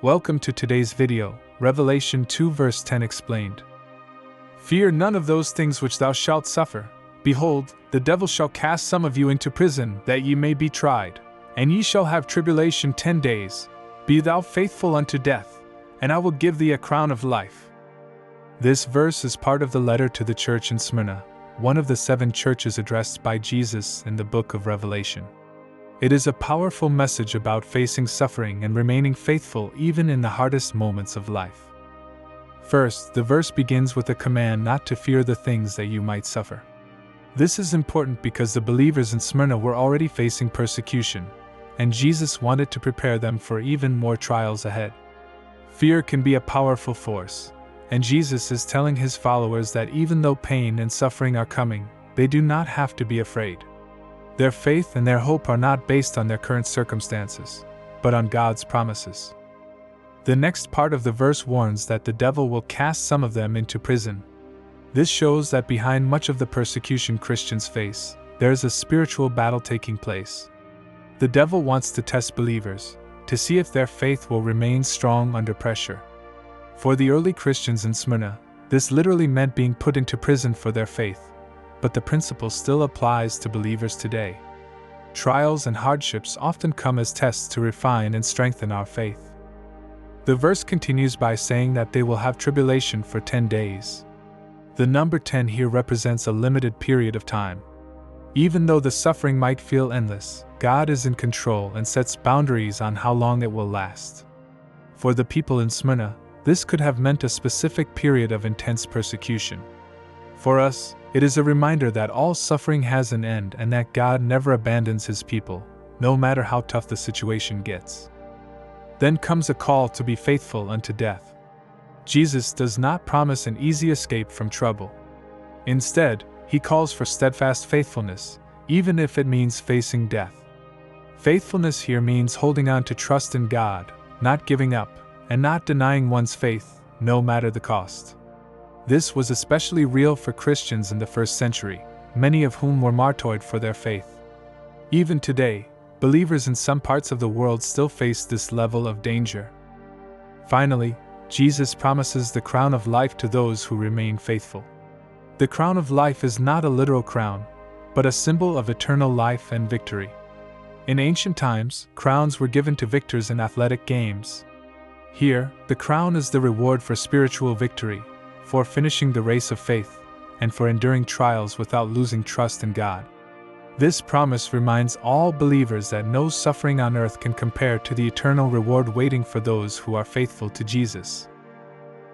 Welcome to today's video, Revelation 2 verse 10 explained. Fear none of those things which thou shalt suffer. Behold, the devil shall cast some of you into prison, that ye may be tried, and ye shall have tribulation 10 days. Be thou faithful unto death, and I will give thee a crown of life. This verse is part of the letter to the church in Smyrna, one of the 7 churches addressed by Jesus in the book of Revelation. It is a powerful message about facing suffering and remaining faithful even in the hardest moments of life. First, the verse begins with a command not to fear the things that you might suffer. This is important because the believers in Smyrna were already facing persecution, and Jesus wanted to prepare them for even more trials ahead. Fear can be a powerful force, and Jesus is telling his followers that even though pain and suffering are coming, they do not have to be afraid. Their faith and their hope are not based on their current circumstances, but on God's promises. The next part of the verse warns that the devil will cast some of them into prison. This shows that behind much of the persecution Christians face, there is a spiritual battle taking place. The devil wants to test believers, to see if their faith will remain strong under pressure. For the early Christians in Smyrna, this literally meant being put into prison for their faith, but the principle still applies to believers today. Trials and hardships often come as tests to refine and strengthen our faith. The verse continues by saying that they will have tribulation for 10 days. The number 10 here represents a limited period of time. Even though the suffering might feel endless, God is in control and sets boundaries on how long it will last. For the people in Smyrna, this could have meant a specific period of intense persecution. For us, it is a reminder that all suffering has an end and that God never abandons his people, no matter how tough the situation gets. Then comes a call to be faithful unto death. Jesus does not promise an easy escape from trouble. Instead, he calls for steadfast faithfulness, even if it means facing death. Faithfulness here means holding on to trust in God, not giving up, and not denying one's faith, no matter the cost. This was especially real for Christians in the first century, many of whom were martyred for their faith. Even today, believers in some parts of the world still face this level of danger. Finally, Jesus promises the crown of life to those who remain faithful. The crown of life is not a literal crown, but a symbol of eternal life and victory. In ancient times, crowns were given to victors in athletic games. Here, the crown is the reward for spiritual victory, for finishing the race of faith, and for enduring trials without losing trust in God. This promise reminds all believers that no suffering on earth can compare to the eternal reward waiting for those who are faithful to Jesus.